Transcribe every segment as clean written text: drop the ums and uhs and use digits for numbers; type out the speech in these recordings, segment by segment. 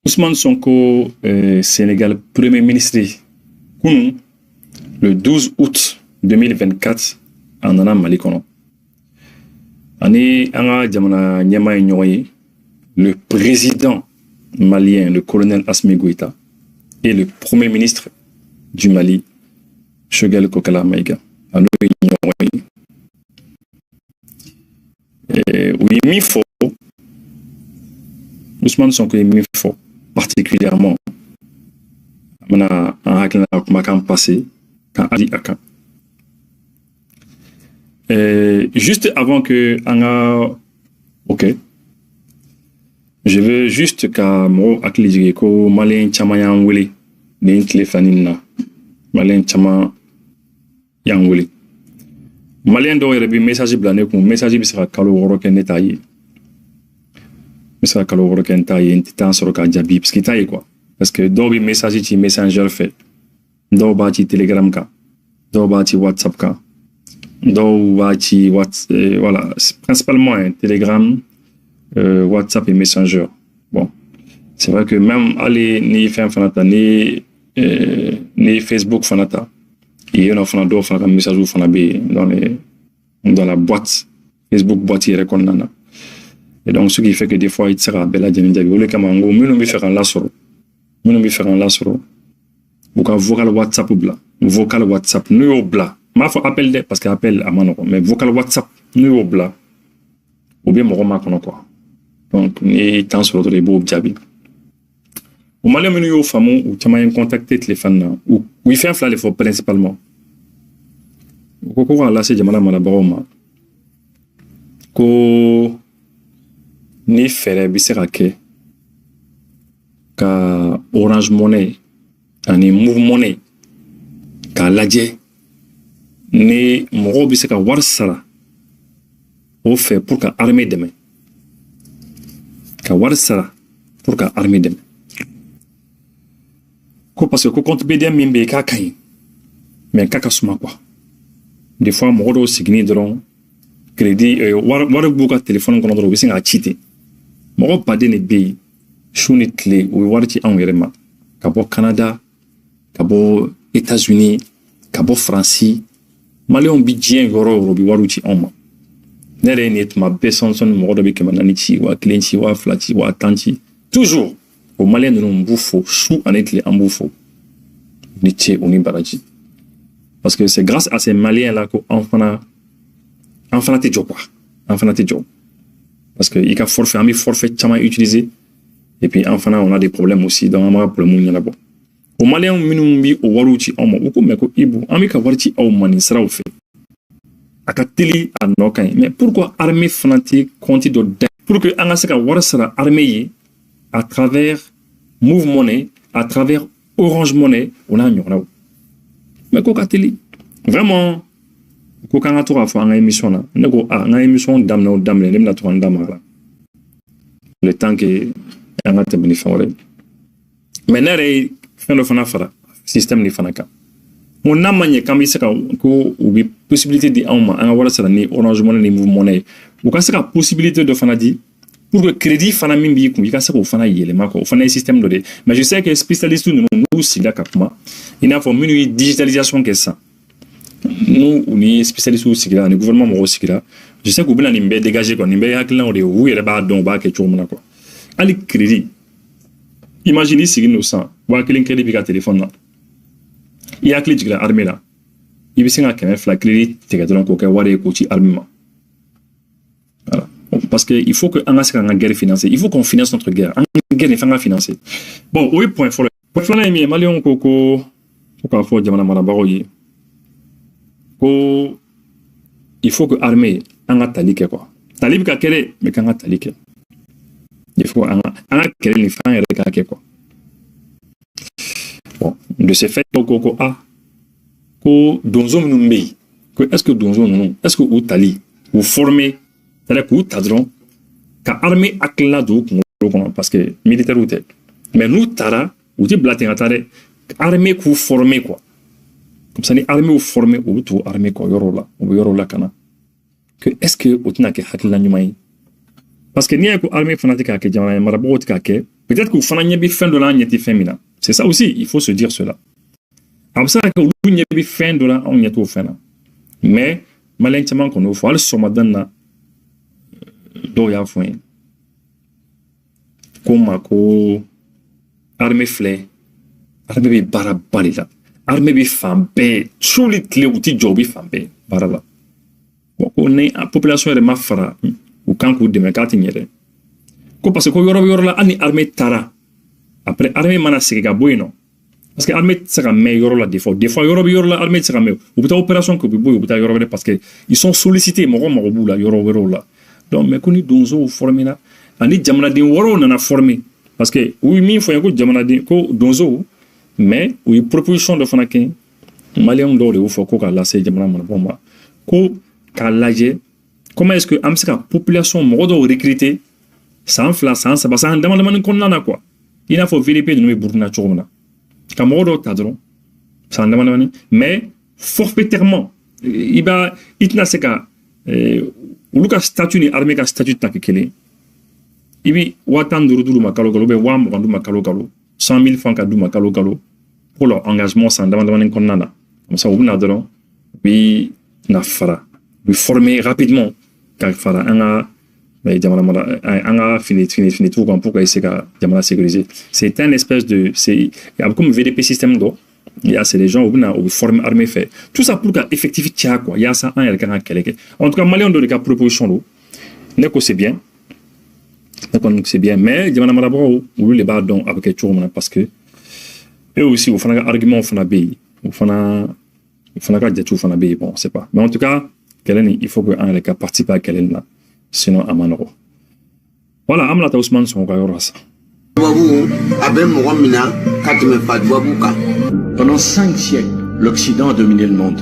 Ousmane Sonko, Sénégal, Premier ministre, Kounou, le 12 août 2024, en Nana Malikono. Ani Anga Djamana Nyama Nyoye, le président malien, le colonel Assimi Goïta, et le Premier ministre du Mali, Choguel Kokala Maïga. Ano Nyoye. Oui, Mifo, Ousmane Sonko est Mifo, particulièrement. Mana hakina kumakan passé quand Adi Akan. Juste avant que Anga, ok, je veux juste qu'à mo akili ko malien chama yang wuli ni telefonina malien chama yang wuli malien do yere bi message blané ko message bi sera kalo woro ken détaillé sera kalo woro ken taillé en temps sur ka jabi parce que taillé quoi parce que do bi message ci messenger fait do ba ci telegram ka do ba ci whatsapp ka do ba ci voilà principalement telegram WhatsApp et Messenger. Bon, c'est vrai que même aller ni faire fanata ni Facebook fanata, il y a un fanado fanata message ou fanabe dans la boîte Facebook boîte il reconnaît. Et donc ce qui fait que des fois il sera bella djenijabi. Ole kamango minu mi faire un lasoro, ou quand vocal WhatsApp ou bla, vocal WhatsApp nous au bla. Ma faut appel de parce qu'appel à mano, mais vocal WhatsApp nous au bla. Ou bien mon kono quoi. Donc, ni temps sur l'autre, les beaux diabi. Au Mali, on a eu fameux ou tu m'as contacté téléphone ou il fait un flash l'effort principalement. Au cours là, c'est Jamala Malabaroma. Ko ni faire bisserake ka Orange Money, ani Move Money, ka ladje ni moro bisseraka warsara au fait pour ka armée demain. Ka warsara pour ka armée dem ko parce que ko compte BDM mimbe ka kayi mais kaka suma quoi des fois mo do signi dron crédit war buka téléphone kono do bisinga chité mo pas de ne be shuni clé ou warti en yerema ka bo Canada ka bo États-Unis ka bo France Mali on bidien goro bi waruti en ma nere net ma besonson mo do be kemanani ci wa clinci wa flati wa tanti toujours au malien de nous bouffo chou anetle en bouffo ni tché oni baraji parce que c'est grâce à ces maliens là qu'on enfana te job parce que il a forfait chama utilisé et puis enfana on a des problèmes aussi dans ma problème ni là-bas au malien minum bi o waruti o mo ko meko ibu amika warti o mani sra fait akatili anokan mais pourquoi armée fanatique compte de pour que angasaka warsara armée à travers Move Money à travers Orange Money on a nyona mais ko katili vraiment ko kanga to afa nga émission na nego nga émission damne lemna to ndamara le temps que anga te benefawre mais nere fendo fana fara système ni fanaka on a manié quand il sera ko ubi possibilité di awma anga wala sala ni Orange Money ni Move Money ou ka sera possibilité de fana di pour que crédit fana mimbi ku ka sera fana yele mako fana système de mais je sais que spécialiste nous sila kapma il a fait une digitalisation que ça nous on est spécialiste au sila le gouvernement mo sila je sais que bina nimbe dégager quoi nimbe haklan o de ou yele ba don ba ke chomuna quoi ali crédit imaginez si innocent wa kelin crédit bi ka téléphone là il y a clé de l'armée là il veut s'en faire la clé de donc aucun wari coach armement voilà parce que il faut que en guerre financière il faut qu'on finance notre guerre en guerre n'est pas financée bon oui point fort pour faire un malien koko pourquoi faut jamana marabaroye ko il faut que armée en atalike quoi talib ka kere mais quand atalike il faut en kere les francs et quoi. Bon, de ce fait, Koko a ko donzo numbi que est-ce que donzo non est-ce que ou tali ou formé c'est-à-dire que ou tadron ka armée akla do parce que militaire ou tête mais nous tara ou dit blatin atare armée ku formé quoi comme ça ni armée ou formé ou tout armée quoi yoro la kana que est-ce que ou tna ke hakla nyumai parce que ni ko armée fanatique ka jamana marabot ka ke Peut-être que vous faites fin de l'an, c'est ça aussi, il faut se dire cela. Après ça, que vous avez fin de l'an, on y est fin. Mais, malheureusement, qu'on faut aller sur madame, doya foin. Comme armée flé, armée barabalila, armée fambé, chouli clé ou ti jobi fambé, baraba. Bon, on est en population de mafara, ou quand vous démecatez, ko parce que yoro la ani armée tara après armée mana sega boyno parce que armée sera meilleur la des fois yoro la armée sera meilleur ou peut opération que boy ou peut yoro parce que ils sont sollicités mo la yoro la donc mais koni donzo formé na ani jamana din woro na formé parce que oui mi faut ko jamana din ko donzo mais oui proposition de fanakin malien do de faut ko ka la c'est jamana mana bomba ko ka laje comment est-ce que amsaka population mo do recruter sans fla sans ça parce que demande qu'on en a quoi il a faut vérifier de nous Burkina Chorona comme on doit tadron ça demande mais forfaitairement il va itna seka ou le statut ni armée ka statut takikele ibi watan duru makalo kalo be wam randu makalo kalo 100 000 francs kadou makalo kalo pour leur engagement sans demande qu'on en a comme ça on a dron puis na fara lui former rapidement car fara mais fini tout pour essayer de sécuriser. C'est un espèce de c'est comme VDP système d'eau. Il y a c'est les gens où forme armée fait. Tout ça pour qu'effectivement quoi. Il y a ça un en tout cas malien de la proposition l'eau. N'est que c'est bien. C'est bien mais il y a d'abord où les bas donc avec tout parce que eux aussi au fond argument au fond bay au fond pas du tout fond bay bon c'est pas. Mais en tout cas il faut que un les cas participe à quelle là. Sinon amanoro voilà amla ta Ousmane son ka yorasa pendant 5 siècles l'Occident a dominé le monde.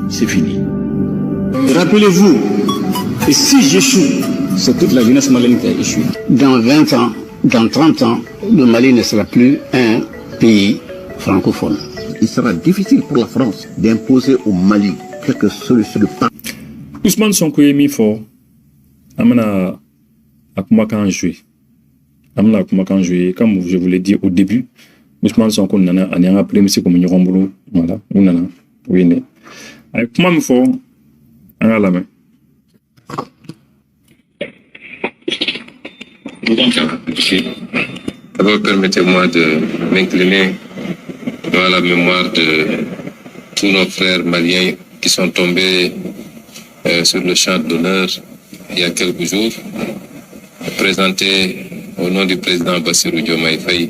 C'est fini. Rappelez-vous, et si j'échoue, c'est toute la jeunesse malienne qui a échoué. Dans 20 ans, dans 30 ans, le Mali ne sera plus un pays francophone. Il sera difficile pour la France d'imposer au Mali quelque solution de paix. Ousmane Sonko est mis fort. Amana akumakan jouer. Amana akumakan jouer. Comme je vous l'ai dit au début, Ousmane Sonko nana anianga premier comme nyorombolo voilà ou nana oui né. Ay kuma mi fort anga la main. D'abord, permettez-moi de m'incliner devant la mémoire de tous nos frères maliens qui sont tombés sur le champ d'honneur il y a quelques jours, présenter au nom du président Bassirou Diomaye Faye,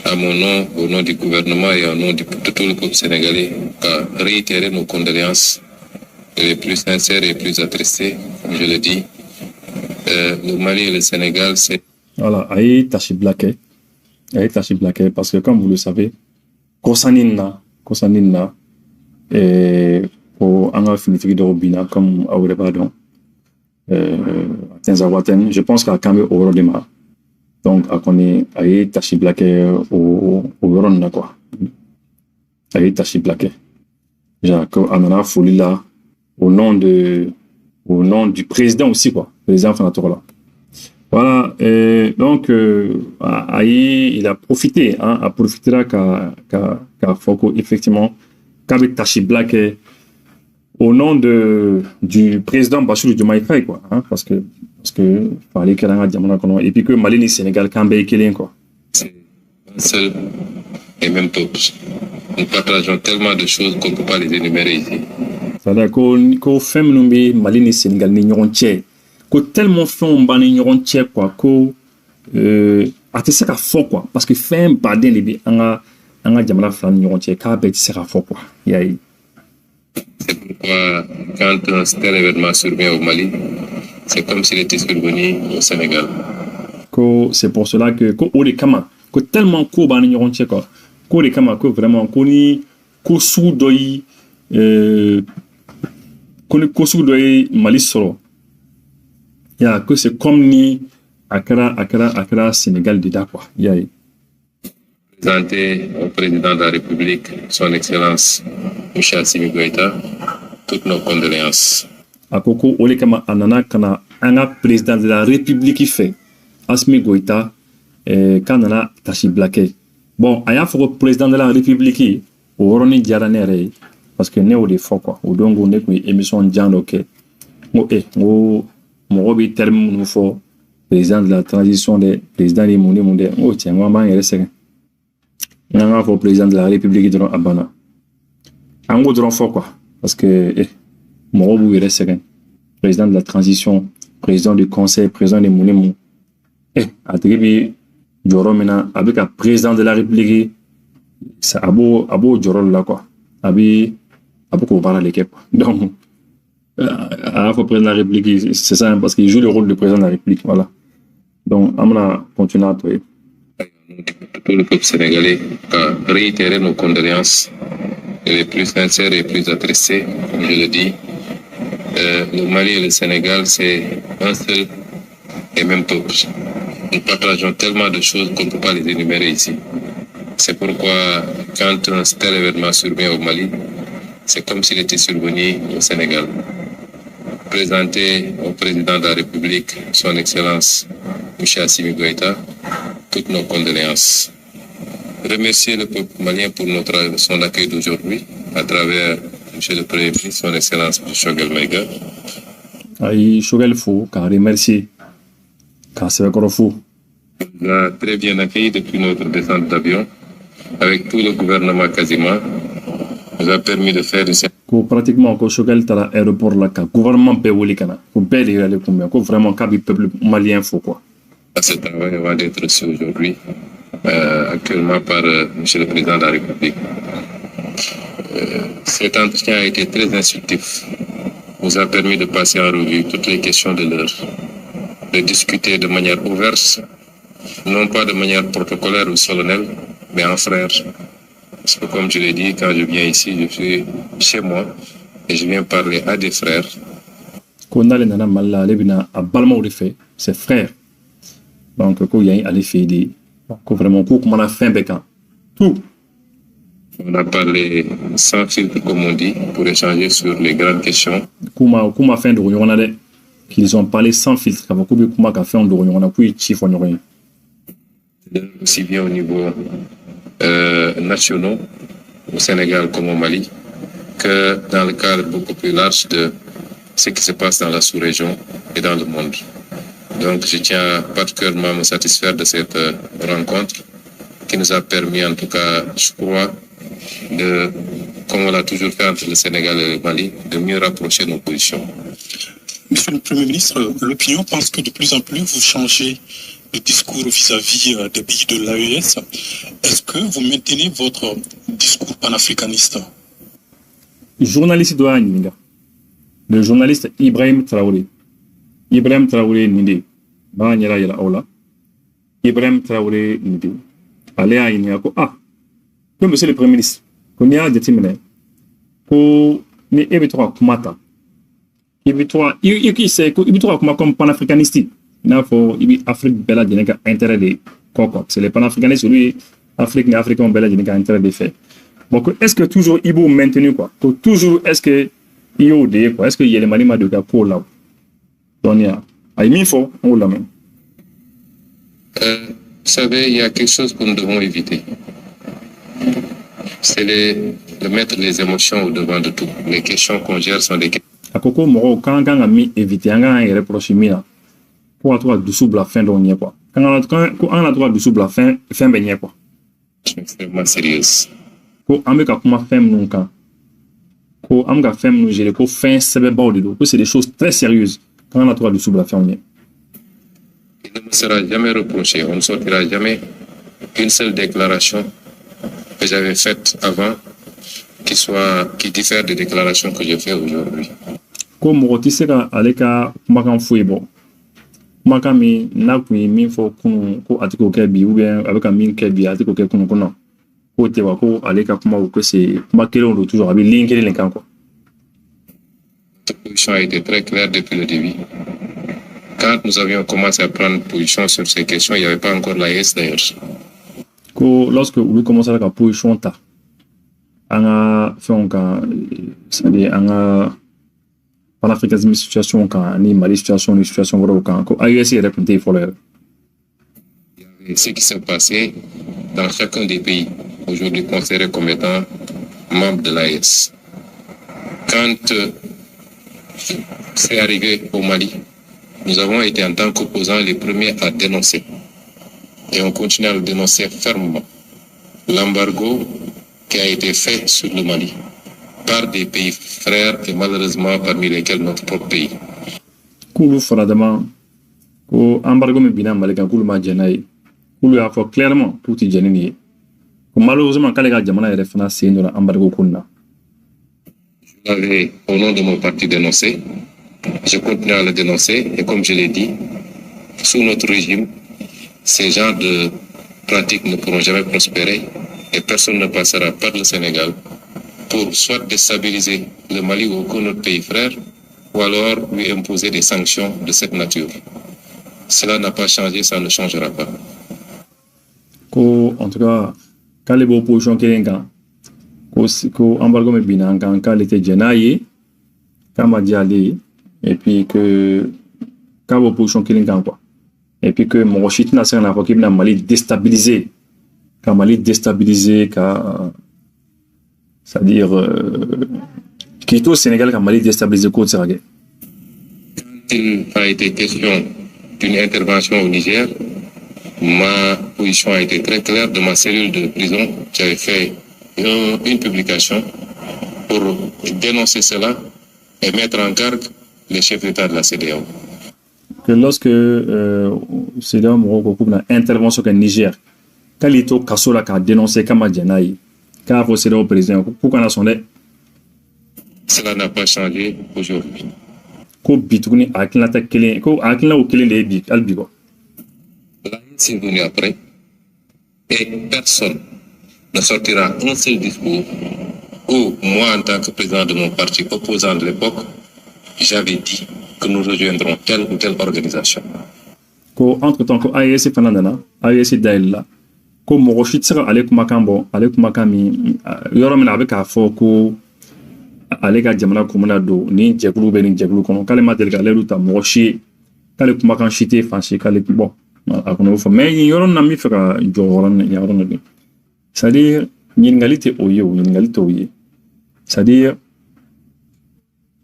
à mon nom, au nom du gouvernement et au nom de tout le peuple sénégalais, à réitérer nos condoléances les plus sincères et les plus attestées, comme je le dis. Le Mali et le Sénégal, c'est... Voilà, aïe tachi blaqué parce que comme vous le savez, Kosanina, et pour Anga Finifiki de Robina, comme Aourebadon, je pense qu'à Kamé au Rodema. Donc, à connaître aïe tachi blaqué au Ron, quoi. Aïe tachi blaqué. Jacques Anana Foulila, au nom du président aussi, quoi. Président Fanatola. Voilà, donc, Aïe, il a profité, hein, profitera qu'à Foko, effectivement, qu'avec Tachi Black, au nom du président Bassirou Diomaye Faye, quoi, hein, parce que, fallait qu'il y ait un diamant, et puis que Mali et Sénégal, Kambé et Kélien, quoi. C'est un seul et même peuple. Nous partageons tellement de choses qu'on ne peut pas les énumérer ici. C'est-à-dire qu'au fait, Mali et Sénégal, nous n'avons ko tellement fait on ban ñoron ci quoi ko ate saka fo quoi parce que fin baden libi anga jamana flan ñoron ci ka be saka fo quoi yayi. C'est pourquoi quand un tel événement survient au Mali, c'est comme s'il était survenu au Sénégal. Ko c'est pour cela que ko o de kama ko tellement ko ban ñoron ci quoi ko de kama ko vraiment ko ni ko su doyi ko ni ko su doyi Mali soro. Yeah, que c'est comme ni Accra Sénégal de quoi. Yeah. Présenter au président de la République, son Excellence Michel Assimi Goïta, toutes nos condoléances. Akoko olekama anana kana anga président de la République qui fait Assimi Goïta k'a nana tasi bila kɛ bon a y'a fɔ ko président de la république o yɔrɔnin diyara ne yɛrɛ ye parce que ne y'o de fɔ quoi o don ko ne tun ye émission jan dɔ kɛ n ko mɔgɔ bɛ terme minnu fɔ président de la transition dɛ président de mun ni mun dɛ n ko tiɲɛ n ko an b'an yɛrɛ sɛgɛn n'an k'a fɔ président de la république dɔrɔn a banna an k'o dɔrɔn fɔ quoi parce que mɔgɔ b'u yɛrɛ sɛgɛn président de la transition président du conseil président de mun ni mun a tigi bɛ jɔyɔrɔ min na a bɛ ka président de la république a b'o jɔyɔrɔ la quoi a bɛ k'o baara de kɛ quoi donc à la fois président de la république c'est ça parce qu'il joue le rôle de président de la république voilà donc on va continuer à trouver tout le peuple sénégalais à réitérer nos condoléances les plus sincères et les plus attestées comme je le dis le Mali et le Sénégal c'est un seul et même peuple. Nous partageons tellement de choses qu'on ne peut pas les énumérer ici. C'est pourquoi, quand un tel événement survient au Mali, c'est comme s'il était survenu au Sénégal. Présenter au président de la République, son Excellence M. Assimi Goïta, toutes nos condoléances. Remercier le peuple malien pour son accueil d'aujourd'hui à travers M. le Premier ministre, son Excellence M. Choguel Maïga. Aïe, Choguel Fou, car remercie. On a très bien accueilli depuis notre descente d'avion, avec tout le gouvernement quasiment. Nous a permis de faire une pratiquement au Choguel à l'aéroport là, le gouvernement Péouli, au bel et vraiment le peuple malien faut quoi. Ce travail va d'être reçu aujourd'hui, actuellement par M. le Président de la République. Cet entretien a été très instructif. Nous a permis de passer en revue toutes les questions de l'heure, de discuter de manière ouverte, non pas de manière protocolaire ou solennelle, mais en frère. Parce que comme je l'ai dit, quand je viens ici, je suis chez moi et je viens parler à des frères. C'est frère. Donc, quand il y a des vraiment, comment on a fait tout. On a parlé sans filtre, comme on dit, pour échanger sur les grandes questions. Comment fait de qu'ils ont parlé sans filtre, comment a fait on a pu chiffre aussi bien au niveau national, au Sénégal comme au Mali, que dans le cadre beaucoup plus large de ce qui se passe dans la sous-région et dans le monde. Donc je tiens particulièrement à me satisfaire de cette rencontre qui nous a permis, en tout cas, je crois, de, comme on l'a toujours fait entre le Sénégal et le Mali, de mieux rapprocher nos positions. Monsieur le Premier ministre, l'opinion pense que de plus en plus vous changez de discours vis-à-vis des pays de l'AES. Est-ce que vous maintenez votre discours panafricaniste? Journaliste le journaliste Ibrahim Traoré. Ibrahim Traoré Nindi. Ibrahim Traoré Nindi. Allez à Inyako. Que monsieur le Premier ministre, qu'on y a déterminé, pour les éviter Kumata. Éviter comme panafricaniste. Il faut Afrique belle de intérêt de quoi. C'est les panafricanistes, lui, Afrique et Africains belle de intérêt de fait. Donc, est-ce que toujours il faut maintenir quoi? Toujours, est-ce que il y a des quoi? Est-ce qu'il y a les maniements de gars pour là? Donc, il y a. Il faut, on l'a même. Vous savez, il y a quelque chose que nous devons éviter. C'est de mettre les émotions au devant de tout. Les questions qu'on gère sont des questions. À Coco Moro, quand on a mis éviter, on a reproché Mila. Pour avoir du sous la fin de quoi. Quand on a droit du sous la fin de quoi. C'est extrêmement sérieuse. Ko ameka kuma femme nunca. Ko amga femme nous gérer ko fin sebe baudido. C'est des choses très sérieuses. Quand on a droit du sous la fin il ne me sera jamais reproché. On ne sortira jamais une seule déclaration que j'avais faite avant qui diffère des déclarations que je fais aujourd'hui. Ko moti sera aleka makan fuibo. Makami na kui min fo kunu ko atiko kebi ou bien avec un min kebi atiko ke kunu kono. Ko te wa ko aleka kuma ko c'est makere on toujours abi linkere linkan ko. Notre position a été très claire depuis le début. Quand nous avions commencé à prendre position sur ces questions, il n'y avait pas encore l'AES d'ailleurs. Lorsque vous commencez à la position ta, on a fait c'est-à-dire on a panafricanisme situation quand ni Mali situation ni situation gros quand AES est répété il faut le. Il n'y et ce qui s'est passé dans chacun des pays, aujourd'hui considérés comme étant membres de l'AES. Quand c'est arrivé au Mali, nous avons été en tant qu'opposants les premiers à dénoncer. Et on continue à le dénoncer fermement. L'embargo qui a été fait sur le Mali par des pays frères et malheureusement parmi lesquels notre propre pays. Kulu faradama ko embargo me bina Mali kan kulu ma jenai. Kulu a fait clairement tout est jenini. Malheureusement quand les gars jamana yere fana c'est dans embargo kunna. Je l'avais au nom de mon parti dénoncé. Je continue à le dénoncer et comme je l'ai dit, sous notre régime, ces genres de pratiques ne pourront jamais prospérer et personne ne passera par le Sénégal pour soit déstabiliser le Mali ou aucun autre pays frère ou alors lui imposer des sanctions de cette nature. Cela n'a pas changé, ça ne changera pas. En tout cas, quand les oppositions qui sont ko embargo me bina quand l'été jenaye, quand m'a dit aller et puis que quand l'opposition qui quoi. Et puis que mon chute national a qui na Mali déstabilisé, quand Mali déstabilisé, c'est-à-dire qui est au Sénégal quand Mali déstabilisé côte Sénégal. Quand il a été question d'une intervention au Niger, ma position a été très claire de ma cellule de prison. J'avais fait une publication pour dénoncer cela et mettre en garde les chefs d'État de la CEDEAO. Que lorsque CEDEAO Morocco coupe une intervention au Niger, quand il est au Kassola qui a dénoncé Kamadjanaï, quand il CEDEAO président, pourquoi on a sonné? Cela n'a pas changé aujourd'hui. Ko bituguni akila ta kelen ko akila o kelen de bi albigo. La c'est venu après et personne ne sortira un seul discours où moi en tant que président de mon parti opposant de l'époque, j'avais dit que nous rejoindrons telle ou telle organisation. Ko entre temps ko AES fanandana AES dailla ko mo shitsira ale kuma kambo ale kuma kami yoro mina be ka fo ko ale ka jamana komuna do ni jekulu be ni jekulu kono kale ma del galeru ta mo shi kale kuma kan shite fanshi kale bon akono fo mais yoro na mi fera joran yoro na ni c'est-à-dire nyingalite oye o nyingalite oye c'est-à-dire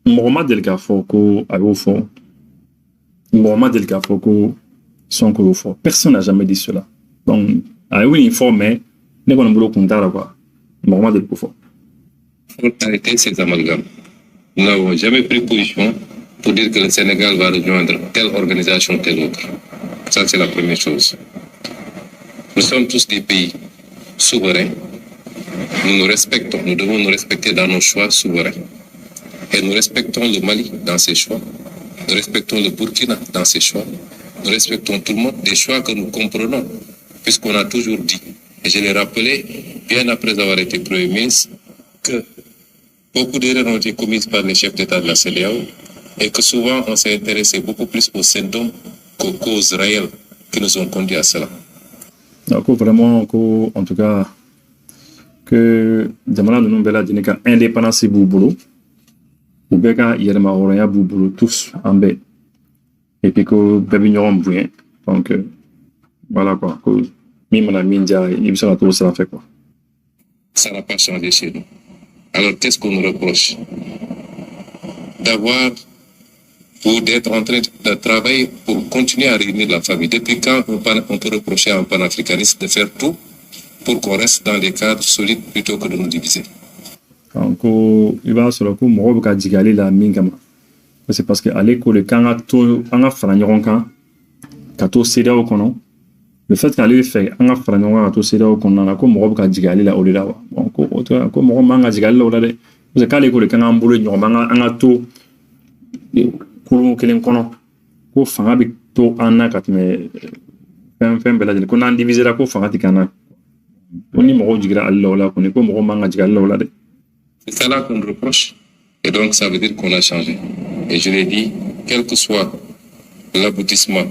Mohamed Del Gafoko a eu fond. Mohamed Del Gafoko son que fort. Personne n'a jamais dit cela. Donc, à une informé, n'est pas un boulot qu'on t'a quoi. Mohamed Del Gafoko. Pour arrêter ces amalgames, nous n'avons jamais pris position pour dire que le Sénégal va rejoindre telle organisation, telle autre. Ça, c'est la première chose. Nous sommes tous des pays souverains. Nous nous respectons. Nous devons nous respecter dans nos choix souverains. Et nous respectons le Mali dans ses choix. Nous respectons le Burkina dans ses choix. Nous respectons tout le monde des choix que nous comprenons. Puisqu'on a toujours dit, et je l'ai rappelé, bien après avoir été Premier ministre, que beaucoup d'erreurs ont été commises par les chefs d'État de la CEDEAO et que souvent on s'est intéressé beaucoup plus aux symptômes qu'aux causes réelles qui nous ont conduits à cela. Donc vraiment, en tout cas, que Jamana de Nombela Dinika indépendance et boulot. Ou bien quand il y a des marrons boulot tous en baie. Et puis que bébé n'auront bouillé. Donc voilà quoi. Que même la mindia, il sera tout ça fait quoi. Ça n'a pas changé chez nous. Alors qu'est-ce qu'on nous reproche? D'avoir ou d'être en train de travailler pour continuer à réunir la famille. Depuis quand on peut reprocher à un panafricaniste de faire tout pour qu'on reste dans des cadres solides plutôt que de nous diviser? Donc, il va se retrouver au Kadigali la Mingama. C'est parce que à l'école, quand on a fait un kato CEDEAO kono, le fait qu'aller faire un fait un kato CEDEAO kono, on a comme au Kadigali la Olida. Donc, comme on manga Digali la Olida, c'est qu'à l'école, quand on boule, on a tout kulu kono, ko fanga bi to anaka mais fem bela ko nan diviser la ko fanga tikana. On y mo digira Allah la ko ne ko mo manga Digali la Olida. C'est ça là qu'on reproche. Et donc, ça veut dire qu'on a changé. Et je l'ai dit, quel que soit l'aboutissement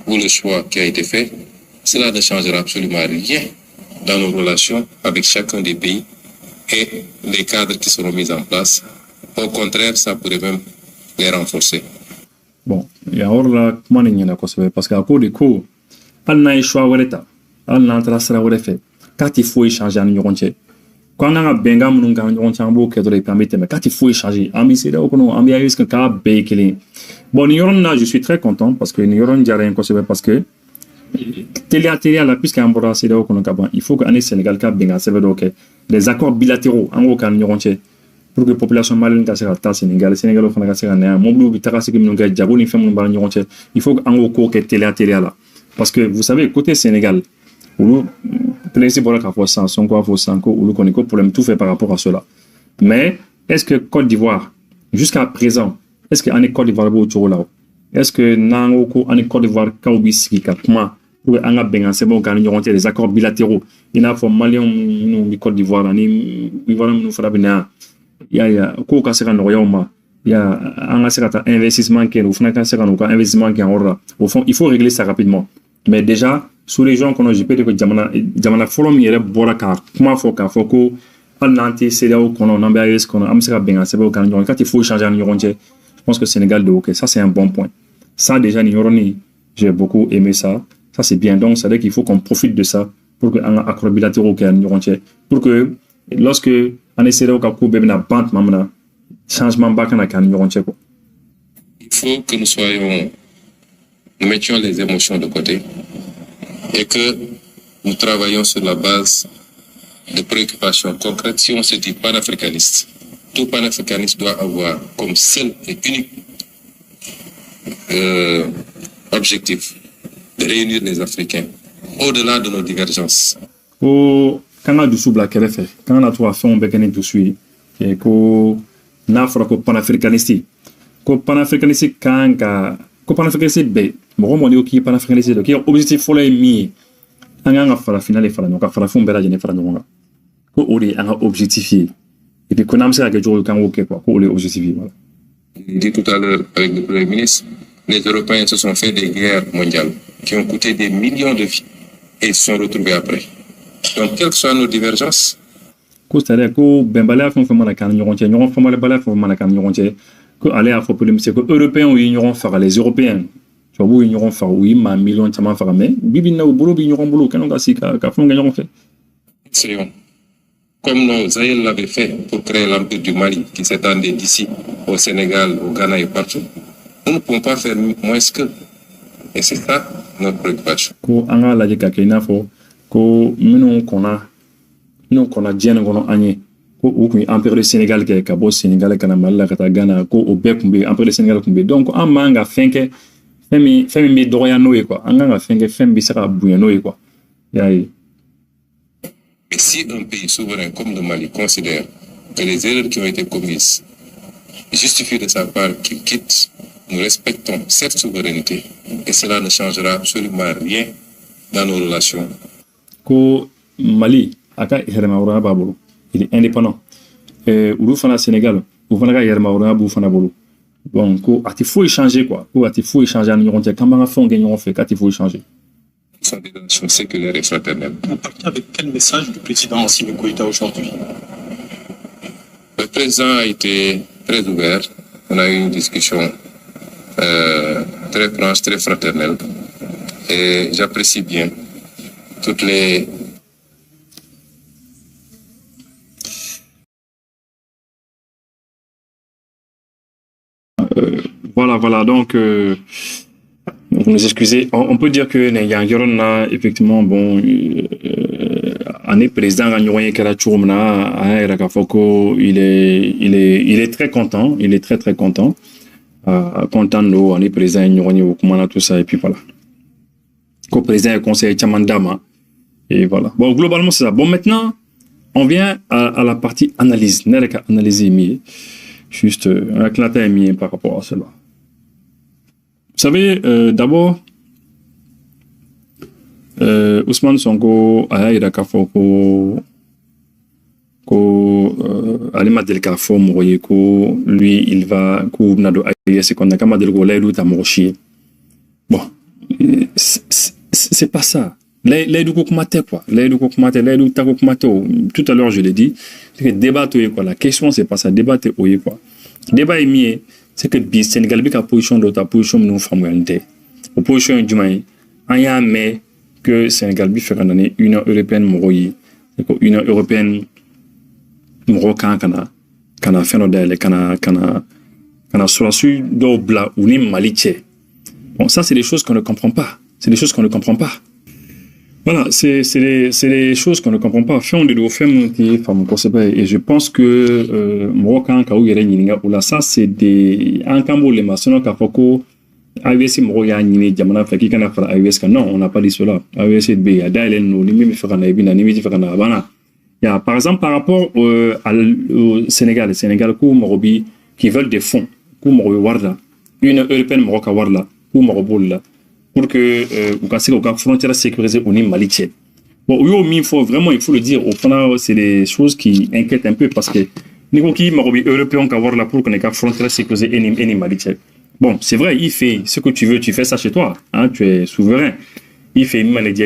ou le choix qui a été fait, cela ne changera absolument rien dans nos relations avec chacun des pays et les cadres qui seront mis en place. Au contraire, ça pourrait même les renforcer. Bon, il y a là, comment on y a parce qu'à cause du coup, pas de choix, al n'entara sera wɛrɛ fɛ k'a tɛ foyi changer an ni ɲɔgɔn cɛ ko an ka bɛnkan minnu k'an ɲɔgɔn cɛ an b'o kɛ dɔrɔn et puis an bɛ tɛmɛ k'a tɛ foyi changer an bɛ CEDEAO kɔnɔ an bɛ AES k'a bɛɛ ye kelen bon nin yɔrɔnin na je suis très content parce que nin yɔrɔnin diyara n ye kosɛbɛ parce que teliya la puisqu'an bɔra CEDEAO kɔnɔ ka ban il faut que an ni Sénégal ka bɛnkan sɛbɛn dɔw kɛ des accords bilatéraux an k'o k'an ni ɲɔgɔn cɛ pour que population malienne ka se ka taa Sénégal fana ka se ka na yan mobiliw bɛ taga sigi minnu kɛ jago ni fɛn minnu b'an ni ɲɔgɔn cɛ il faut que an k'o ko kɛ teliya la parce que vous savez côté Sénégal olu président bɔra k'a fɔ san Sonko a fɔ san ko olu kɔni ko problème tout fait par rapport à cela mais est-ce que Côte d'Ivoire jusqu'à présent est-ce que an ni Côte d'Ivoire b'o cogo la est-ce que n'an ko ko an ni Côte d'Ivoire kaw bɛ sigi ka kuma pour que an ka bɛnkan sɛbɛnw k'an ni ɲɔgɔn cɛ des accords bilatéraux i n'a fɔ maliyɛnw minnu bɛ Côte d'Ivoire ani Ivoirien minnu fana bɛ na yan ya ko ka se ka nɔgɔya u ma ya an ka se ka taa investissement kɛ u fana ka se ka n'u ka investissement kɛ en yɔrɔ la au fond il faut régler ça rapidement mais déjà sous région kɔnɔ je peux dire que jamana fɔlɔ min yɛrɛ bɔra ka kuma fɔ k'a fɔ ko hali n'an tɛ CEDEAO kɔnɔ n'an bɛ AES kɔnɔ an bɛ se ka bɛnkan sɛbɛnw k'an ni ɲɔgɔn cɛ k'a tɛ foyi changer an ni ɲɔgɔn cɛ je pense que Sénégal de ok ça c'est un bon point ça déjà nin yɔrɔnin j'ai beaucoup aimé ça c'est bien donc c'est à dire qu'il faut qu'on profite de ça pour que an ka accords bilatéraux kɛ an ni ɲɔgɔn cɛ pour que lorsque an ni CEDEAO ka ko bɛɛ bɛna ban tuma min na changement ba kana k'an ni ɲɔgɔn cɛ quoi. Il faut que nous mettions les émotions de côté et que nous travaillions sur la base de préoccupations concrètes. Si on se dit panafricaniste, tout panafricaniste doit avoir comme seul et unique objectif de réunir les Africains au-delà de nos divergences. Ko kanga dusu bila kɛrɛfɛ kanga na to ka fɛnw bɛɛ kɛ ni dusu ye ko n'a fɔra ko panafricaniste kan ka ko panafricaniste bɛɛ mɔgɔ mɔgɔ n'i ko k'i ye panafricaniste dɔ k'i ka objectif fɔlɔ ye min ye an k'an ka farafinna de fara ɲɔgɔn kan farafinw bɛɛ lajɛlen fara ɲɔgɔn kan ko o de ye an ka objectif ye et puis ko n'an bɛ se ka kɛ cogo k'an k'o kɛ quoi ko o de ye objectif ye voilà. Je dit tout à l'heure avec le Premier ministre, les Européens se sont fait des guerres mondiales qui ont coûté des millions de vies et se sont retrouvés après. Donc, quelles que soient nos divergences, ko c'est-à-dire ko bɛnbaliya fɛn o fɛn mana k'an ni ɲɔgɔn cɛ ɲɔgɔn faamuyalibaliya fɛn o fɛn mana k'an ni ɲɔgɔn cɛ ko ale y'a fɔ Premier ministre ko européens ye ɲɔgɔn faga les européens tubabuw ye ɲɔgɔn faga u ye maa miliyɔn caman faga mais bibi in na u bolo bɛ ɲɔgɔn bolo u kɛnɛ ka sigi ka fɛnw kɛ ɲɔgɔn fɛ. essayons, comme nos aïeux l'avaient fait pour créer l'empire du Mali qui s'étendait d'ici au Sénégal, au Ghana et partout, nous ne pouvons pas faire moins qu'eux. Et c'est ça notre préoccupation. Ko an ka lajɛ ka kɛ i n'a fɔ ko minnu kɔnna diɲɛ nin kɔnɔ an ye ko u kun ye empire de Sénégal kɛ ka bɔ Sénégal ka na Mali la ka taa Ghana ko o bɛɛ kun bɛ empire de Sénégal kun bɛ donc an man ka fɛn kɛ fɛn min bɛ dɔgɔya n'o ye quoi an kan ka fɛn kɛ fɛn bɛ se ka bonya n'o ye quoi y'a ye. Et si un pays souverain comme le Mali considère que les erreurs qui ont été commises justifient de sa part qu'il quitte, nous respectons cette souveraineté et cela ne changera absolument rien dans nos relations. Ko Mali aka yɛrɛmahɔrɔnya b'a bolo il est indépendant olu fana Sénégal u fana ka yɛrɛmahɔrɔnya b'u fana bolo donc ko a tɛ foyi changer quoi ko a tɛ foyi changer an ni ɲɔgɔn cɛ k'an b'an ka fɛnw kɛ ɲɔgɔn fɛ k'a tɛ foyi changer. Ce sont des relations séculaires et fraternelles. Vous partez avec quel message du président Assimi Goïta aujourd'hui? Le président a été très ouvert. On a eu une discussion très franche, très fraternelle. Et j'apprécie bien toutes les... Voilà, donc... vous nous excusez, on peut dire que Yorona, effectivement, bon, année président Gagnon Karachoumna, il est très content, il est très content, content de nous, année président Yorona, Kumana, tout ça, et puis voilà. Co-président et conseiller Chamandama, et voilà. Bon, globalement, c'est ça. Bon, maintenant, on vient à la partie analyse, analyse juste un clatin par rapport à cela. Vous savez, d'abord, Ousmane Sonko a eu Alima Del Carrefour, lui, il va, c'est qu'on a qu'à dire bon, c'est pas ça. Tout à l'heure, je l'ai dit, c'est que débattre, quoi. La question, c'est pas ça. Débattre, quoi. Débat est mis, c'est que le Sénégal a position d'autre position nous famille. Opposition du Mali, il y a mais que Sénégal bi fait une Union européenne moroyi Union européenne morokan kana feno dele kana surasu do bla ou ni maliche. Bon, ça c'est des choses qu'on ne comprend pas. C'est des choses qu'on ne comprend pas. Voilà, c'est des choses qu'on ne comprend pas. Et je pense que morokan ka ou yere nyinga ou là ça c'est des ankambo le masono ka foko AES moroya nyini jamana fa ki kana fara AES ka non, on n'a pas dit cela. AES be ya dalen no ni mi fera na ibina ni mi fera na bana. Ya par exemple par rapport au Sénégal ko morobi qui veulent des fonds ko morobi warda une européenne moroka warda ko morobolla pour que vous cassez aux frontières sécurisées au niveau maliché. Bon, il faut vraiment, il faut le dire, au fond, c'est des choses qui inquiètent un peu parce que nous qui européen qu'avoir là pour qu'on ait frontières sécurisées et ni maliché. Bon, c'est vrai, il fait ce que tu veux, tu fais ça chez toi, hein, tu es souverain. Il fait une maladie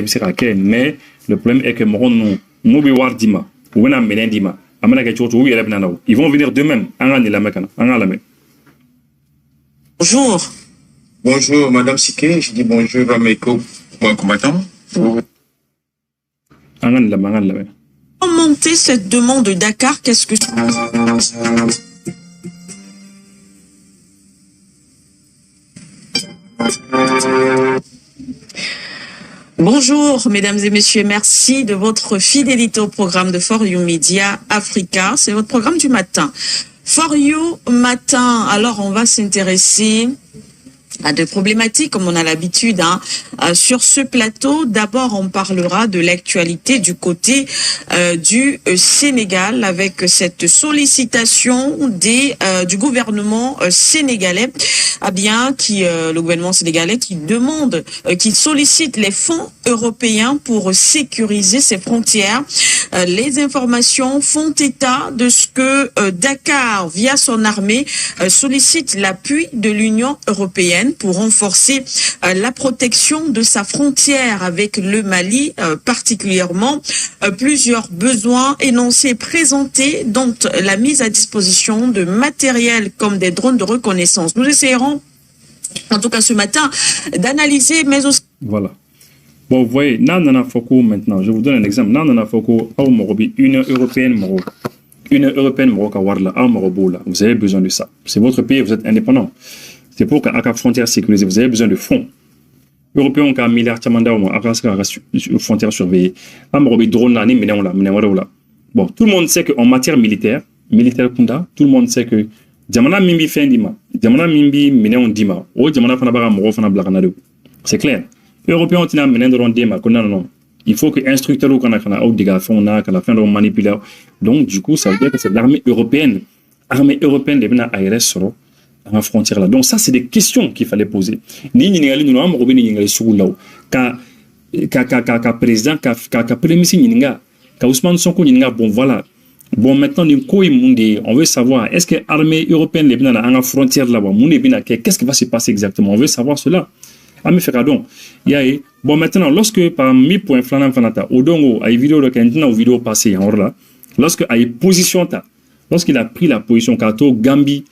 mais le problème est que nous biwar dima, ou on a mené dima, ils vont venir d'eux-mêmes. Bonjour. Bonjour, Madame Siké. Je dis bonjour à mes co-combattants. Monter cette demande de Dakar, qu'est-ce que... Bonjour, mesdames et messieurs. Merci de votre fidélité au programme de For You Media Africa. C'est votre programme du matin. For You Matin. Alors, on va s'intéresser à des problématiques comme on a l'habitude sur ce plateau. D'abord, on parlera de l'actualité du côté du Sénégal avec cette sollicitation du gouvernement sénégalais, le gouvernement sénégalais qui demande, qui sollicite les fonds européens pour sécuriser ses frontières. Les informations font état de ce que Dakar, via son armée, sollicite l'appui de l'Union européenne pour renforcer la protection de sa frontière avec le Mali, particulièrement plusieurs besoins énoncés présentés, dont la mise à disposition de matériel comme des drones de reconnaissance. Nous essayerons, en tout cas ce matin, d'analyser, mais aussi... Voilà. Bon, vous voyez, Nana Foko maintenant, je vous donne un exemple. Nana Foko, Union européenne, vous avez besoin de ça. C'est votre pays, vous êtes indépendant. C'est pour qu'à la frontière sécurisée, vous avez besoin de fonds. Européens ont un milliard de frontières surveillées. Bon, tout le monde sait qu'en matière militaire, tout le monde sait que c'est clair. Européens ont non. Il faut que instructeurs ou manipuler. Donc, du coup, ça veut dire que c'est l'armée européenne. L'armée européenne devient ARS à la frontière là. Donc ça, c'est des questions qu'il fallait poser. Président, Ousmane Sonko, bon voilà. Bon, maintenant, on veut savoir, est-ce que l'armée européenne est à la frontière là-bas? Qu'est-ce qui va se passer exactement? On veut savoir cela. Bon, maintenant, lorsque par mi point flanam fanata, Odongo a vidéo passée en là, lorsque a position lorsqu'il a pris la position Kato Gambi,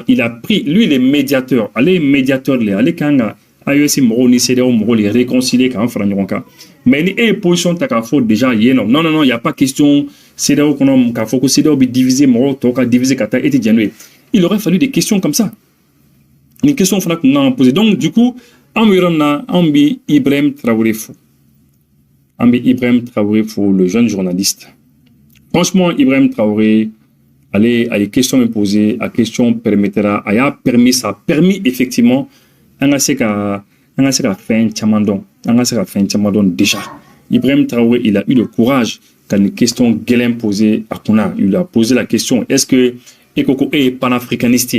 il a pris, lui, les médiateurs, allez kanga, AES Moro, ni CDO Moro, les réconcilier quand Franyoka. Mais il est position Takafo déjà, non, il n'y a pas question, CDO qu'on a Kafoko, CDO bi divisé Moro, Toka divisé Kata, et Tidjanoué. Il aurait fallu des questions comme ça. Une question qu'on a posée. Donc, du coup, Ambi Ibrahim Traoré Fou. Le jeune journaliste. Franchement, Ibrahim Traoré, allez, à les questions me poser, à question permettra, ça a permis effectivement, déjà. Ibrahim Traoré, il a eu le courage quand une question Guélin posée à Kona, il a posé la question, est-ce que Ekoko est panafricaniste?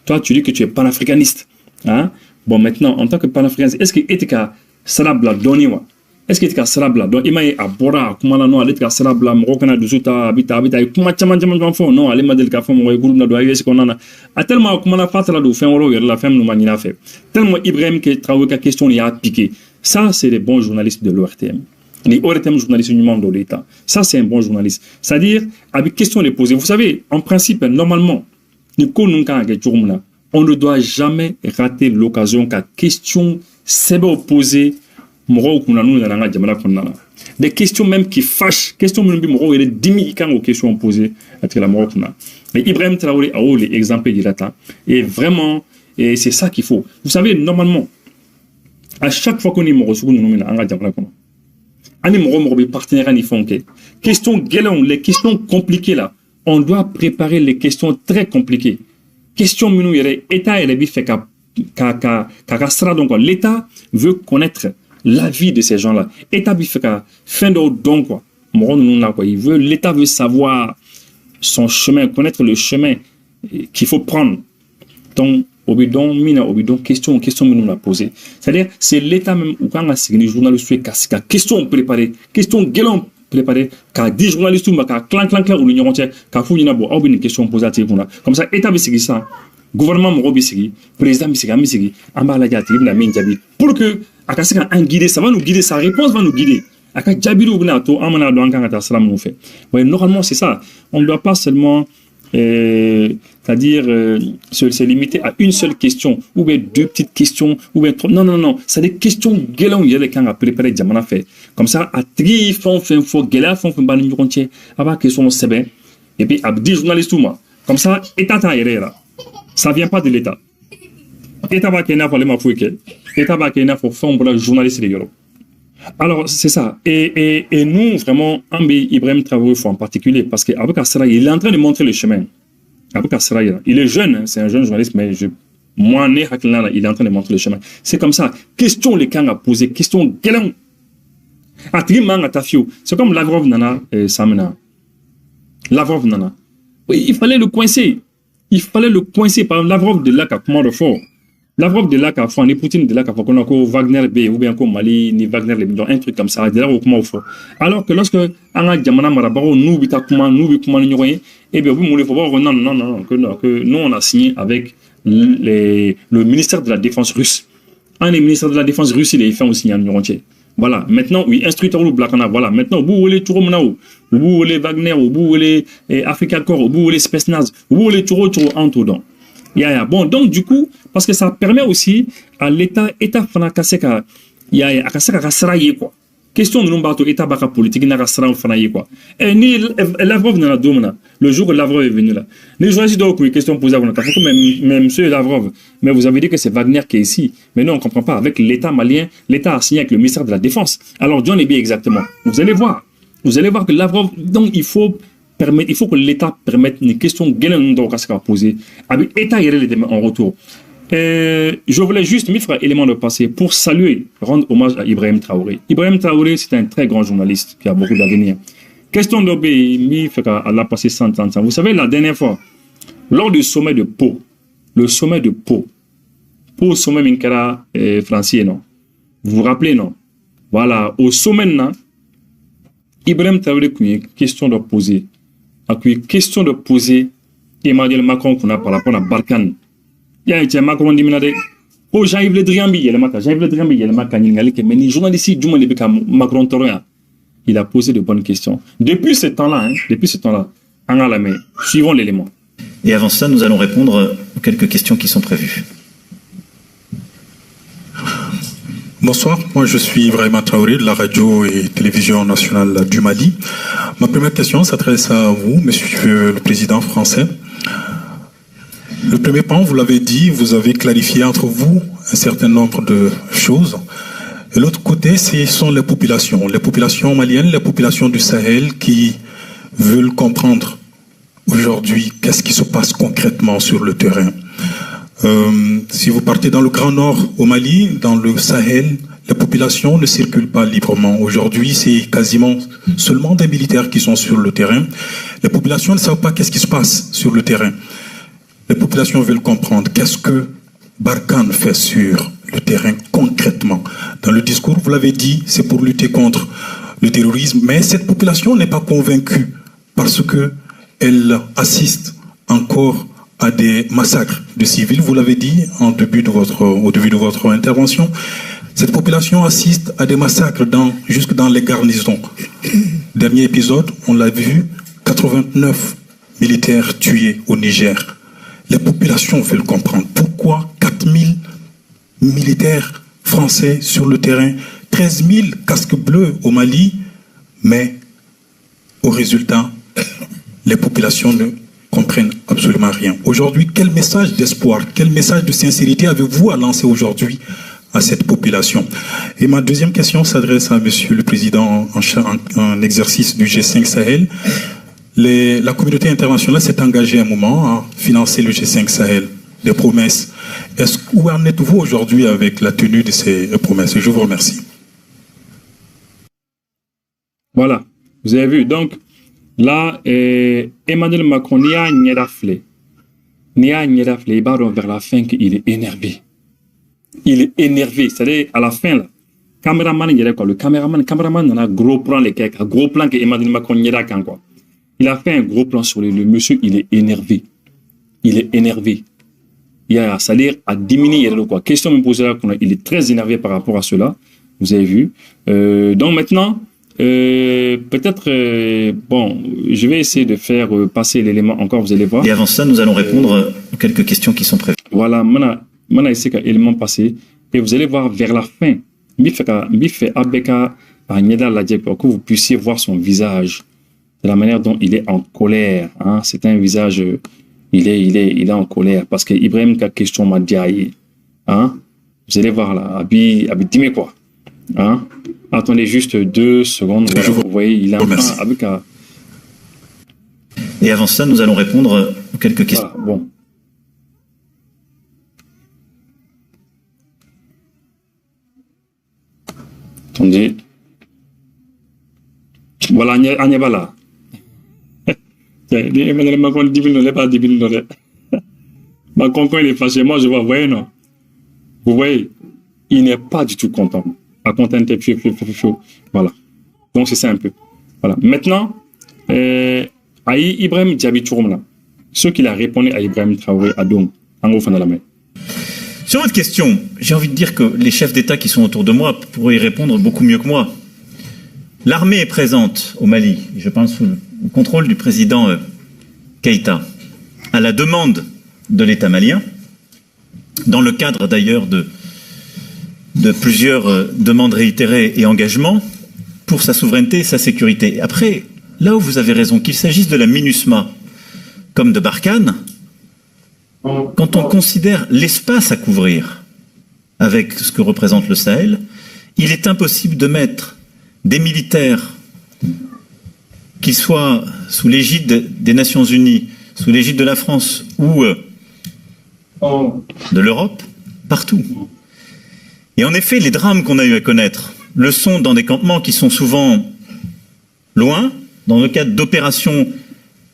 Toi, tu dis que tu es panafricaniste. Hein? Bon, maintenant, en tant que panafricaniste, est-ce que Etika Sarabla Doniwa? Est-ce que tu as Sarabla? Donc, il m'a dit à Bora, comment non, elle est Sarabla, Morocana, Dusuta, Habita, comment tu non, elle m'a dit qu'à fond, mon groupe n'a pas eu ce qu'on en a. À tellement, comment la fête là, de fin, la femme nous m'a fait. Tellement Ibrahim qui travaille la question, il a piqué. Ça, c'est les bons journalistes de l'ORTM. Les ORTM journalistes du monde de l'État. Ça, c'est un bon journaliste. C'est-à-dire, avec question de poser. Vous savez, en principe, normalement, on ne doit jamais rater l'occasion qu'à question s'est opposée Des questions même qui fâchent, questions même qui sont dimi quand aux questions posées à la Maroc. Mais Ibrahim Traoré a eu l'exemple de l'État. Et vraiment, et c'est ça qu'il faut. Vous savez, normalement, à chaque fois qu'on est Maroc, on est partenaire, questions galères, les questions compliquées là, on doit préparer les questions très compliquées. Question minou yere État et fait donc l'État veut connaître la vie de ces gens-là. État fait fin de don quoi. L'État veut savoir son chemin, connaître le chemin qu'il faut prendre. Donc question minou l'a posé. C'est-à-dire c'est l'État même où quand on a signé journaliste question préparée, question guélant préparé car 10 journalistes car clan ou l'union entière car faut une question posée comme ça état bi sigi ça gouvernement mo bi sigi président bi sigi amba la jati na min jabi pour que akasika un guider ça va nous guider sa réponse va nous guider aka jabiru na to amana do anka ta salam nous fait ouais normalement c'est ça on ne doit pas seulement c'est-à-dire se limiter à une seule question ou bien deux petites questions ou bien trois. Non, c'est des questions guélant il y a les gens à préparer jamana fait comme ça à tri font guéla font ban ñu rontier avant question c'est bien et puis à 10 journalistes tout moi comme ça état ta là ça vient pas de l'état état va kena pour les mafouike état va kena pour faire pour journaliste de Europe. Alors c'est ça et nous vraiment Ambi Ibrahim Traoré en particulier parce que Abou Kassra il est en train de montrer le chemin. Abou Kassra il est jeune hein, c'est un jeune journaliste mais moi né Haklana il est en train de montrer le chemin. C'est comme ça question les camps à poser question galant atrimang atafio c'est comme Lavrov nana Samena Lavrov nana oui il fallait le coincer par Lavrov de là qu'a comment fort. Lavrov de là qu'a fait, ni Poutine de là qu'a fait, qu'on a encore Wagner B ou bien encore Mali, ni Wagner le million, un truc comme ça, de là où comment faut. Alors que lorsque on a Djamana Marabaro, nous comment nous et bien vous voulez voir non que nous on a signé avec le ministère de la Défense russe. Un des ministères de la Défense russe il est fait aussi en entier. Voilà, maintenant oui, instructeur ou Blakana, voilà, maintenant vous voulez Touroumnaou, vous voulez Wagner, vous voulez Africa Corps, vous voulez Spetsnaz, vous voulez Touro en tout donc. Bon, donc du coup, parce que ça permet aussi à l'État Fanakaseka, quoi. Question de l'Ombato, État Baka politique, n'a quoi. Et ni Lavrov n'a pas le jour où Lavrov est venu là. Les journalistes doivent une question posée à vous, même monsieur Lavrov, mais vous avez dit que c'est Wagner qui est ici. Mais non, on ne comprend pas. Avec l'État malien, l'État a signé avec le ministère de la Défense. Alors, John est bien exactement. Vous allez voir que Lavrov, donc il faut que l'État permette une question à poser avec l'État en retour. Je voulais juste mettre un élément de passé pour saluer, rendre hommage à Ibrahim Traoré. Ibrahim Traoré, c'est un très grand journaliste qui a beaucoup d'avenir. Question d'obéir, elle a passé 100 ans. Vous savez, la dernière fois, lors du sommet de Pau, sommet Minkara français, non? Vous vous rappelez, non? Voilà, au sommet, non? Ibrahim Traoré, question de poser. Question de poser Emmanuel Macron qu'on a par rapport à Barkhane. Il y a un Macron dit oh Jean-Yves Le Drian il y a le Macron mais les journalistes du monde Macron Toria il a posé de bonnes questions. Depuis ce temps-là, on a la main. Suivons l'élément. Et avant ça, nous allons répondre aux quelques questions qui sont prévues. Bonsoir, moi je suis Ibrahim Traoré de la radio et télévision nationale du Mali. Ma première question s'adresse à vous, monsieur le président français. Le premier point, vous l'avez dit, vous avez clarifié entre vous un certain nombre de choses. Et l'autre côté, ce sont les populations maliennes, les populations du Sahel qui veulent comprendre aujourd'hui qu'est-ce qui se passe concrètement sur le terrain. Si vous partez dans le Grand Nord au Mali, dans le Sahel, les populations ne circulent pas librement. Aujourd'hui, c'est quasiment seulement des militaires qui sont sur le terrain. Les populations ne savent pas qu'est-ce qui se passe sur le terrain. Les populations veulent comprendre qu'est-ce que Barkhane fait sur le terrain concrètement. Dans le discours, vous l'avez dit, c'est pour lutter contre le terrorisme, mais cette population n'est pas convaincue parce qu'elle assiste encore à des massacres de civils. Vous l'avez dit au début de votre intervention. Cette population assiste à des massacres jusque dans les garnisons. Dernier épisode, on l'a vu, 89 militaires tués au Niger. Les populations veulent comprendre pourquoi 4000 militaires français sur le terrain 13 000 casques bleus au Mali, mais au résultat, les populations ne comprennent absolument rien. Aujourd'hui, quel message d'espoir, quel message de sincérité avez-vous à lancer aujourd'hui à cette population? Et ma deuxième question s'adresse à Monsieur le Président en exercice du G5 Sahel. La communauté internationale s'est engagée à un moment à financer le G5 Sahel, des promesses. Où en êtes-vous aujourd'hui avec la tenue de ces promesses? Je vous remercie. Voilà, vous avez vu. Donc, là, Emmanuel Macron, il y a un nyeraflé. Il va vers la fin qu'il est énervé. Il est énervé. C'est-à-dire, à la fin, là, le caméraman, on a gros plan, gros plan que Emmanuel Macron y a quoi. Il a fait un gros plan sur le monsieur, il est énervé. Il est énervé. C'est-à-dire, à diminuer, quoi. Question me posée là, il est très énervé par rapport à cela. Vous avez vu. Donc maintenant, peut-être, bon, je vais essayer de faire passer l'élément encore, vous allez voir. Et avant ça, nous allons répondre aux quelques questions qui sont prévues. Voilà, maintenant, essayé qu'un élément passé, et vous allez voir vers la fin, que vous puissiez voir son visage, de la manière dont il est en colère. Hein. C'est un visage, il est en colère, parce que Ibrahim a question m'a dit, hein. Vous allez voir là, Abi dis-moi quoi. Hein? Attendez juste 2 secondes. Voilà, vous voyez, il a avec un... Et avant ça, nous allons répondre aux quelques questions. Voilà, bon. Attendez. Voilà, Agnabala. Emmanuel Macron dit qu'il n'est pas débile. Macron, quand il est fâché, moi je vois, vous voyez, non? Vous voyez, il n'est pas du tout content. À contenter, voilà. Donc c'est ça un peu. Voilà. Maintenant, Aïe Ibrahim Diaby Touroumla, ce qu'il a répondu à Ibrahim Traoré à Dom, en gros, fin de la main. Sur votre question, j'ai envie de dire que les chefs d'État qui sont autour de moi pourraient y répondre beaucoup mieux que moi. L'armée est présente au Mali, je parle sous le contrôle du président Keïta, à la demande de l'État malien, dans le cadre d'ailleurs de plusieurs demandes réitérées et engagements pour sa souveraineté et sa sécurité. Après, là où vous avez raison, qu'il s'agisse de la MINUSMA comme de Barkhane, quand on considère l'espace à couvrir avec ce que représente le Sahel, il est impossible de mettre des militaires, qu'ils soient sous l'égide des Nations Unies, sous l'égide de la France ou de l'Europe, partout. Et en effet, les drames qu'on a eu à connaître le sont dans des campements qui sont souvent loin, dans le cadre d'opérations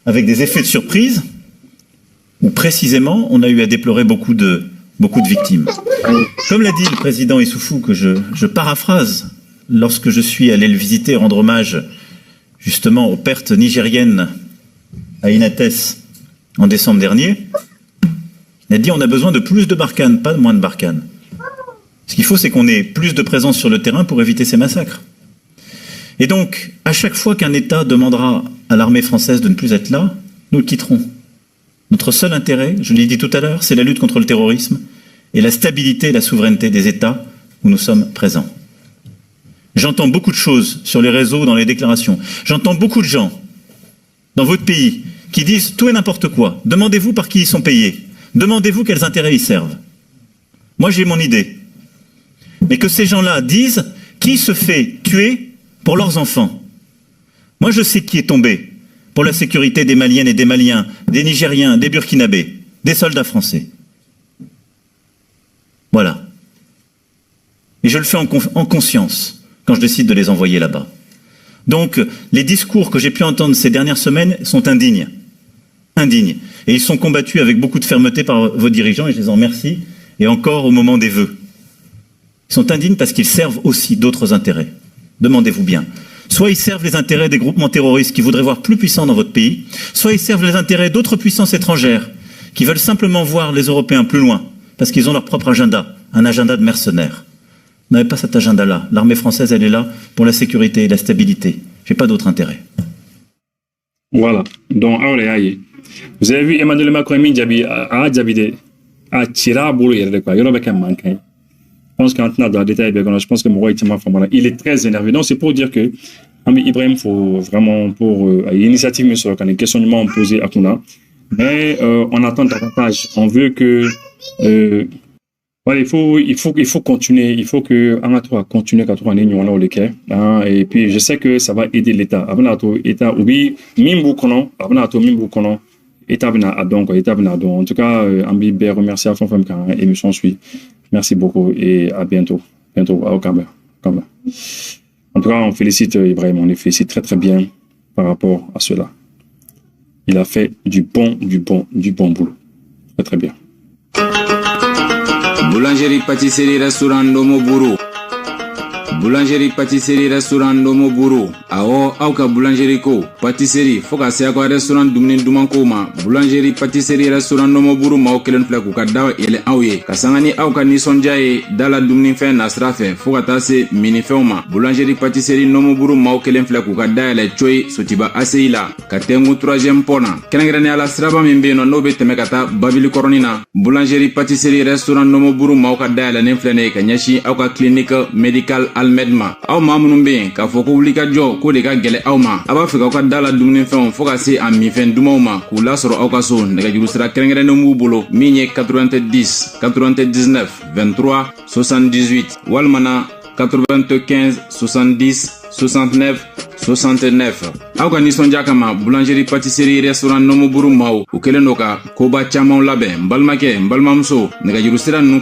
avec des effets de surprise, où précisément on a eu à déplorer beaucoup de victimes. Comme l'a dit le président Issoufou, que je paraphrase, lorsque je suis allé le visiter et rendre hommage justement aux pertes nigériennes à Inates en décembre dernier, il a dit on a besoin de plus de Barkhane, pas de moins de Barkhane. Ce qu'il faut, c'est qu'on ait plus de présence sur le terrain pour éviter ces massacres. Et donc, à chaque fois qu'un État demandera à l'armée française de ne plus être là, nous le quitterons. Notre seul intérêt, je l'ai dit tout à l'heure, c'est la lutte contre le terrorisme et la stabilité et la souveraineté des États où nous sommes présents. J'entends beaucoup de choses sur les réseaux, dans les déclarations. J'entends beaucoup de gens dans votre pays qui disent tout et n'importe quoi. Demandez-vous par qui ils sont payés. Demandez-vous quels intérêts ils servent. Moi, j'ai mon idée. Mais que ces gens-là disent qui se fait tuer pour leurs enfants. Moi, je sais qui est tombé pour la sécurité des Maliennes et des Maliens, des Nigériens, des Burkinabés, des soldats français. Voilà. Et je le fais en conscience quand je décide de les envoyer là-bas. Donc, les discours que j'ai pu entendre ces dernières semaines sont indignes. Indignes. Et ils sont combattus avec beaucoup de fermeté par vos dirigeants, et je les en remercie, et encore au moment des vœux. Ils sont indignes parce qu'ils servent aussi d'autres intérêts. Demandez-vous bien. Soit ils servent les intérêts des groupements terroristes qui voudraient voir plus puissants dans votre pays, soit ils servent les intérêts d'autres puissances étrangères qui veulent simplement voir les Européens plus loin, parce qu'ils ont leur propre agenda, un agenda de mercenaires. Vous n'avez pas cet agenda-là. L'armée française, elle est là pour la sécurité et la stabilité. J'ai pas d'autre intérêt. Voilà. Donc, vous avez vu Emmanuel Macron a tiré à boulot, quoi. Il y a un pense qu'en tenant dans le détail, je pense que Moroy il est très énervé. Donc, c'est pour dire que Ami Ibrahim, faut vraiment pour l'initiative sur les questionnements posés à Kuna. Mais on attend davantage. On veut que voilà, il faut continuer. Il faut que Angato continue à trouver un au Léquer. Et puis je sais que ça va aider l'État. Abanato État oubi Mimbu Kono, Abanato Mimbu Kono, État bina Adon, État bina Adon. En tout cas, Ambi Bé remercie à Fonfem quand l'émission suit. Merci beaucoup et à bientôt. Bientôt au Cameroun. En tout cas, on félicite Ibrahim, on les félicite très très bien par rapport à cela. Il a fait du bon boulot. Très très bien. Boulangerie, pâtisserie, restaurant Domo Bourou. Boulangerie, pâtisserie, restaurant Domo Bourou. Awo, auka boulangerie ko, pâtisserie, foka se akwa restaurant dumnin duman ko ma. Boulangerie, pâtisserie, restaurant Domo Bourou ma okelen fleku ka dawa ele auye. Kasangani auka nisonjaye dala dumnin fe nasrafe, foka tase mini feuma. Boulangerie, pâtisserie Domo Bourou ma okelen fleku ka daele choy sotiba aseila. Katengu 3e pona. Kenengrene ala sraba mimbeno no be temekata babili koronina. Boulangerie, pâtisserie, restaurant Domo Bourou ma oka daele nenflene kanyashi auka clinique médical Almedma. Aw ma munun be ka fɔ ko wuli ka jɔ ko de ka gɛlɛ aw ma. A b'a fɛ k'aw ka dala dumunifɛnw fo ka se a minfɛn dumanw ma k'u lasɔrɔ aw ka so. Nɛgɛjuru sira kɛrɛnkɛrɛnnen b'u bolo min ye 90 99 23 78 walima 95 70 69 69. Aw ka nisɔndiya kama boulangerie pâtisserie restaurant Domo Bourou maaw u kɛlen do ka koba camanw labɛn. N balimakɛ n balimamuso nɛgɛjuru sira ninnu